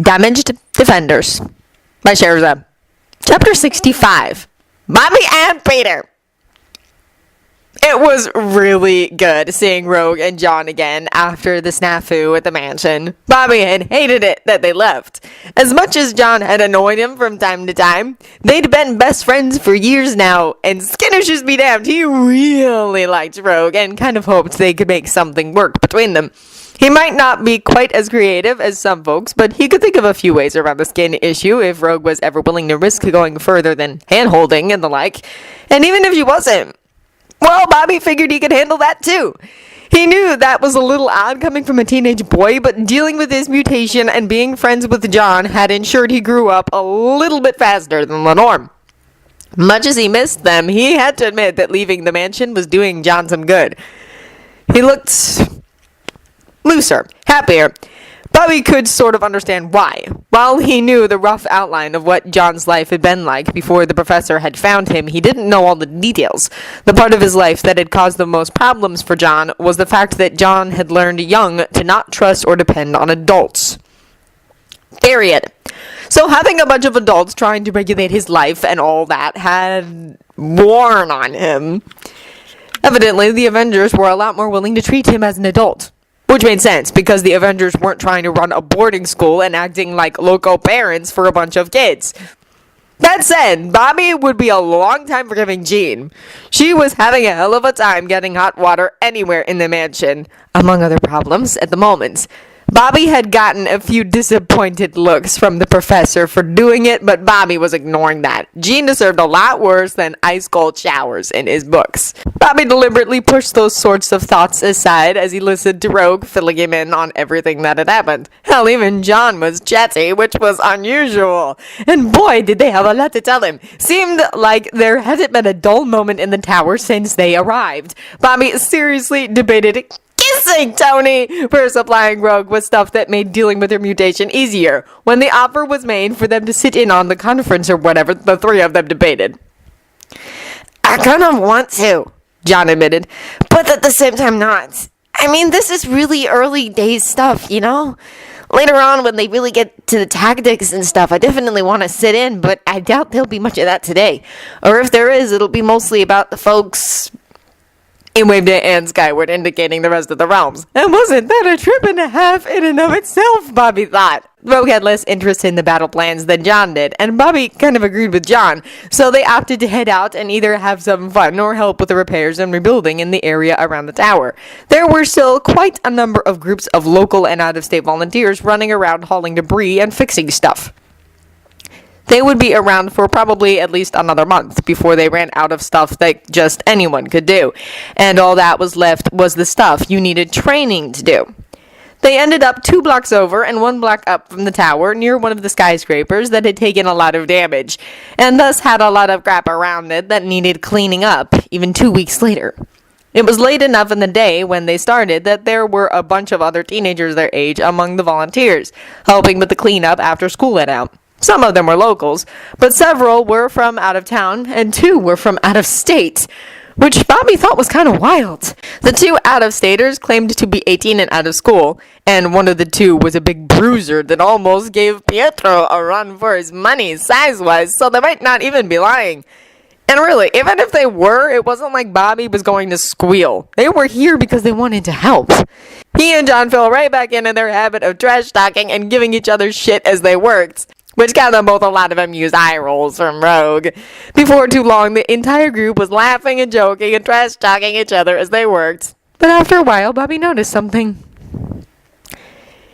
Damaged Defenders by Charles Xavier. Chapter 65. Bobby and Peter. It was really good seeing Rogue and John again after the snafu at the mansion. Bobby had hated it that they left. As much as John had annoyed him from time to time, they'd been best friends for years now, and Skinner's be damned, he really liked Rogue and kind of hoped they could make something work between them. He might not be quite as creative as some folks, but he could think of a few ways around the Skin issue if Rogue was ever willing to risk going further than hand-holding and the like. And even if he wasn't, well, Bobby figured he could handle that too. He knew that was a little odd coming from a teenage boy, but dealing with his mutation and being friends with John had ensured he grew up a little bit faster than the norm. Much as he missed them, he had to admit that leaving the mansion was doing John some good. He looked looser, happier. Bobby could sort of understand why. While he knew the rough outline of what John's life had been like before the professor had found him, he didn't know all the details. The part of his life that had caused the most problems for John was the fact that John had learned young to not trust or depend on adults. Period. So having a bunch of adults trying to regulate his life and all that had worn on him. Evidently, the Avengers were a lot more willing to treat him as an adult. Which made sense, because the Avengers weren't trying to run a boarding school and acting like loco parents for a bunch of kids. That said, Bobby would be a long time forgiving Jean. She was having a hell of a time getting hot water anywhere in the mansion, among other problems at the moment. Bobby had gotten a few disappointed looks from the professor for doing it, but Bobby was ignoring that. Jean deserved a lot worse than ice-cold showers in his books. Bobby deliberately pushed those sorts of thoughts aside as he listened to Rogue filling him in on everything that had happened. Hell, even John was chatty, which was unusual. And boy, did they have a lot to tell him. Seemed like there hadn't been a dull moment in the tower since they arrived. Bobby seriously debated kissing Tony for supplying Rogue with stuff that made dealing with her mutation easier. When the offer was made for them to sit in on the conference or whatever, the three of them debated. I kind of want to, John admitted, but at the same time not. I mean, this is really early days stuff, you know? Later on, when they really get to the tactics and stuff, I definitely want to sit in, but I doubt there'll be much of that today. Or if there is, it'll be mostly about the folks. He waved a hand skyward, indicating the rest of the realms. And wasn't that a trip and a half in and of itself, Bobby thought. Rogue had less interest in the battle plans than John did, and Bobby kind of agreed with John, so they opted to head out and either have some fun or help with the repairs and rebuilding in the area around the tower. There were still quite a number of groups of local and out-of-state volunteers running around hauling debris and fixing stuff. They would be around for probably at least another month before they ran out of stuff that just anyone could do. And all that was left was the stuff you needed training to do. They ended up 2 blocks over and 1 block up from the tower near one of the skyscrapers that had taken a lot of damage, and thus had a lot of crap around it that needed cleaning up even 2 weeks later. It was late enough in the day when they started that there were a bunch of other teenagers their age among the volunteers, helping with the cleanup after school let out. Some of them were locals, but several were from out of town, and 2 were from out of state, which Bobby thought was kind of wild. The 2 out-of-staters claimed to be 18 and out of school, and one of the 2 was a big bruiser that almost gave Pietro a run for his money size-wise, so they might not even be lying. And really, even if they were, it wasn't like Bobby was going to squeal. They were here because they wanted to help. He and John fell right back into their habit of trash-talking and giving each other shit as they worked, which got them both a lot of amused eye rolls from Rogue. Before too long, the entire group was laughing and joking and trash-talking each other as they worked. But after a while, Bobby noticed something.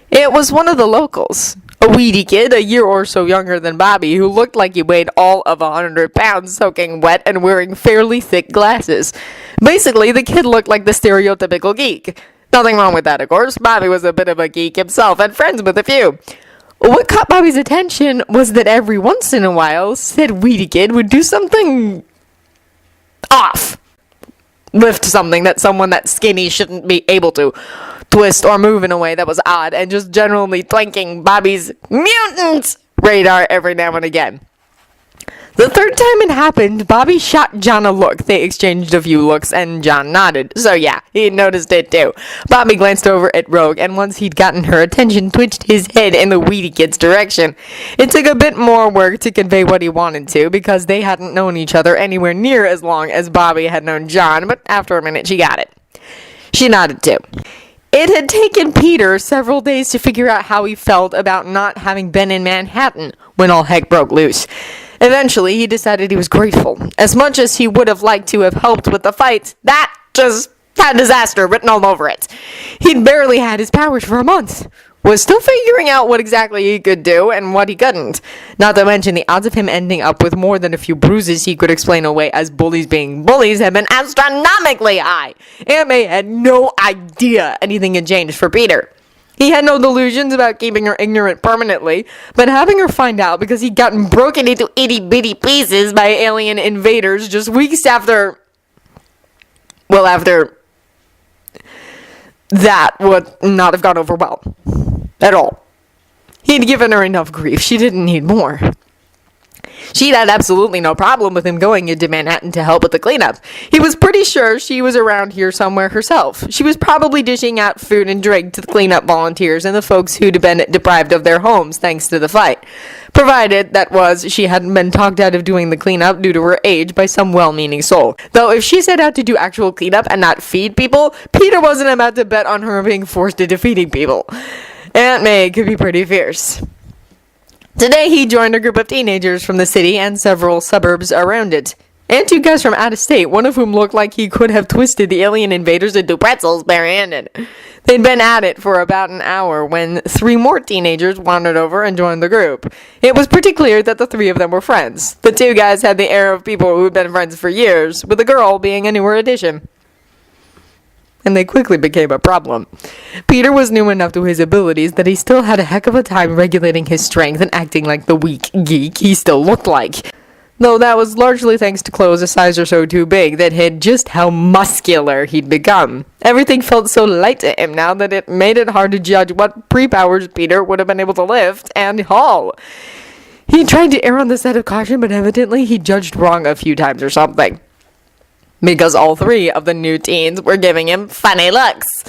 It was one of the locals, a weedy kid a year or so younger than Bobby, who looked like he weighed all of 100 pounds, soaking wet and wearing fairly thick glasses. Basically, the kid looked like the stereotypical geek. Nothing wrong with that, of course. Bobby was a bit of a geek himself and friends with a few. What caught Bobby's attention was that every once in a while, said weedy kid would do something off. Lift something that someone that skinny shouldn't be able to. Twist or move in a way that was odd, and just generally twanking Bobby's mutant radar every now and again. The third time it happened, Bobby shot John a look. They exchanged a few looks, and John nodded. So yeah, he noticed it too. Bobby glanced over at Rogue, and once he'd gotten her attention, twitched his head in the weedy kid's direction. It took a bit more work to convey what he wanted to, because they hadn't known each other anywhere near as long as Bobby had known John, but after a minute she got it. She nodded too. It had taken Peter several days to figure out how he felt about not having been in Manhattan when all heck broke loose. Eventually, he decided he was grateful. As much as he would have liked to have helped with the fight, that just had disaster written all over it. He'd barely had his powers for a month. Was still figuring out what exactly he could do and what he couldn't. Not to mention the odds of him ending up with more than a few bruises he could explain away as bullies being bullies had been astronomically high. Aunt May had no idea anything had changed for Peter. He had no delusions about keeping her ignorant permanently, but having her find out because he'd gotten broken into itty-bitty pieces by alien invaders just weeks after... Well, after... that would not have gone over well. At all. He'd given her enough grief. She didn't need more. She'd had absolutely no problem with him going into Manhattan to help with the cleanup. He was pretty sure she was around here somewhere herself. She was probably dishing out food and drink to the cleanup volunteers and the folks who'd been deprived of their homes thanks to the fight. Provided, that was, she hadn't been talked out of doing the cleanup due to her age by some well-meaning soul. Though if she set out to do actual cleanup and not feed people, Peter wasn't about to bet on her being forced into feeding people. Aunt May could be pretty fierce. Today, he joined a group of teenagers from the city and several suburbs around it. And two guys from out of state, one of whom looked like he could have twisted the alien invaders into pretzels barehanded. They'd been at it for about an hour when three more teenagers wandered over and joined the group. It was pretty clear that the three of them were friends. The two guys had the air of people who'd been friends for years, with the girl being a newer addition. And they quickly became a problem. Peter was new enough to his abilities that he still had a heck of a time regulating his strength and acting like the weak geek he still looked like. Though that was largely thanks to clothes a size or so too big that hid just how muscular he'd become. Everything felt so light to him now that it made it hard to judge what pre-powers Peter would have been able to lift and haul. He tried to err on the side of caution, but evidently he judged wrong a few times or something. Because all three of the new teens were giving him funny looks.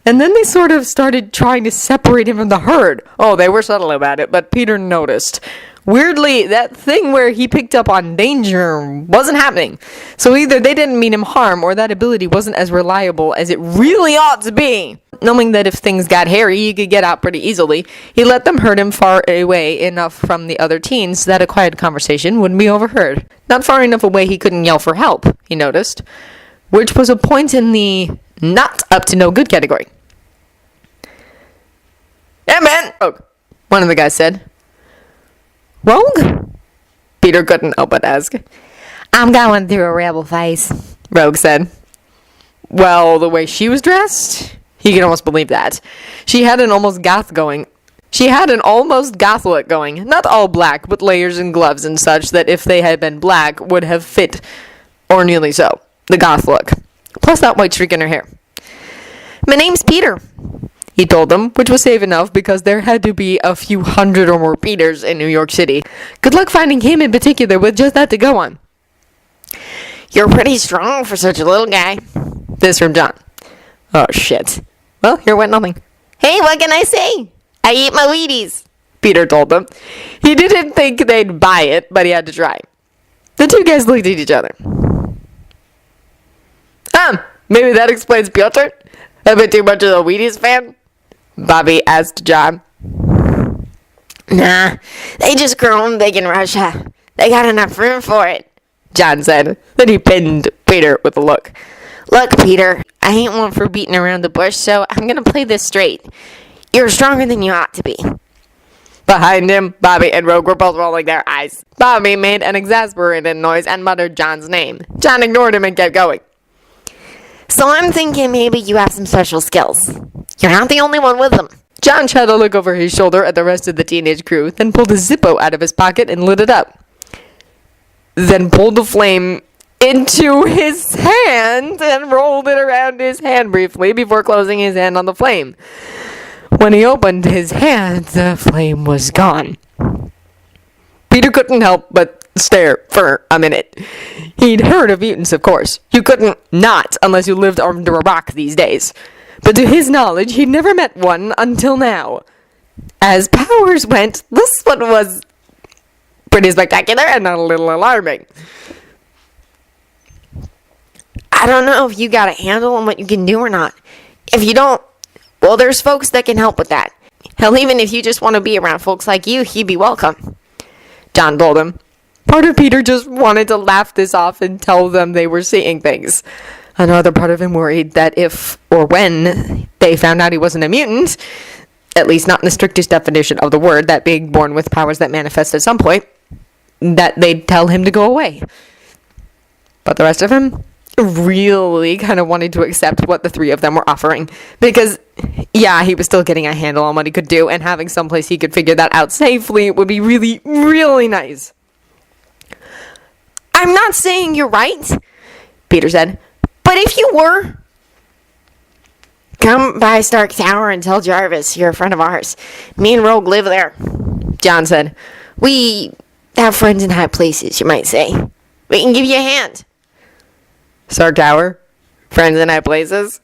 And then they sort of started trying to separate him from the herd. Oh, they were subtle about it, but Peter noticed. Weirdly, that thing where he picked up on danger wasn't happening. So either they didn't mean him harm, or that ability wasn't as reliable as it really ought to be. Knowing that if things got hairy, he could get out pretty easily, he let them herd him far away enough from the other teens that a quiet conversation wouldn't be overheard. Not far enough away he couldn't yell for help, he noticed. Which was a point in the not up to no good category. "Yeah, man!" Rogue, one of the guys said. "Rogue?" Peter couldn't help but ask. I'm going through a rebel phase, Rogue said. Well, the way she was dressed, he could almost believe that. She had an almost goth look going. Not all black, but layers and gloves and such that if they had been black would have fit, or nearly so. The goth look. Plus that white streak in her hair. My name's Peter, he told them, which was safe enough because there had to be a few hundred or more Peters in New York City. Good luck finding him in particular with just that to go on. You're pretty strong for such a little guy. This from John. Oh, shit. Well, here went nothing. Hey, what can I say? I eat my Wheaties, Peter told them. He didn't think they'd buy it, but he had to try. The two guys looked at each other. Maybe that explains Piotr? A bit too much of a Wheaties fan? Bobby asked John. Nah, they just grow them big in Russia. They got enough room for it, John said. Then he pinned Peter with a look. Look, Peter, I ain't one for beating around the bush, so I'm gonna play this straight. You're stronger than you ought to be. Behind him, Bobby and Rogue were both rolling their eyes. Bobby made an exasperated noise and muttered John's name. John ignored him and kept going. So I'm thinking maybe you have some special skills. You're not the only one with them. John shot a look over his shoulder at the rest of the teenage crew, then pulled a Zippo out of his pocket and lit it up. Then pulled the flame into his hand and rolled it around his hand briefly before closing his hand on the flame. When he opened his hand, the flame was gone. Peter couldn't help but stare for a minute. He'd heard of mutants, of course. You couldn't not unless you lived under a rock these days. But to his knowledge, he'd never met one until now. As powers went, this one was pretty spectacular and not a little alarming. I don't know if you got a handle on what you can do or not. If you don't, well, there's folks that can help with that. Hell, even if you just want to be around folks like you, you'd be welcome. John told him. Part of Peter just wanted to laugh this off and tell them they were seeing things. Another part of him worried that if or when they found out he wasn't a mutant, at least not in the strictest definition of the word, that being born with powers that manifest at some point, that they'd tell him to go away. But the rest of him really kind of wanted to accept what the three of them were offering. Because, yeah, he was still getting a handle on what he could do, and having someplace he could figure that out safely would be really, really nice. I'm not saying you're right, Peter said. But if you were, come by Stark Tower and tell Jarvis you're a friend of ours. Me and Rogue live there, John said. We have friends in high places, you might say. We can give you a hand. Stark Tower? Friends in high places?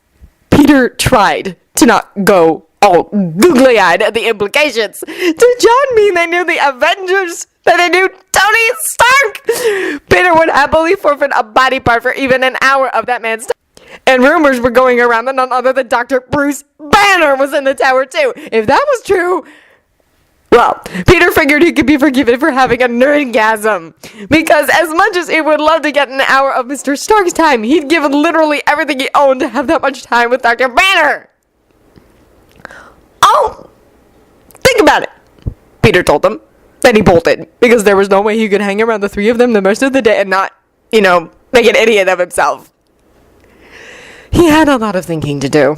Peter tried to not go all googly-eyed at the implications. Did John mean they knew the Avengers? That they knew Tony Stark? Peter would happily forfeit a body part for even an hour of that man's time. And rumors were going around that none other than Dr. Bruce Banner was in the tower too. If that was true, well, Peter figured he could be forgiven for having a nerdgasm. Because as much as he would love to get an hour of Mr. Stark's time, he'd given literally everything he owned to have that much time with Dr. Banner. Oh, Think about it, Peter told them. Then he bolted, because there was no way he could hang around the three of them the rest of the day and not, make an idiot of himself. He had a lot of thinking to do.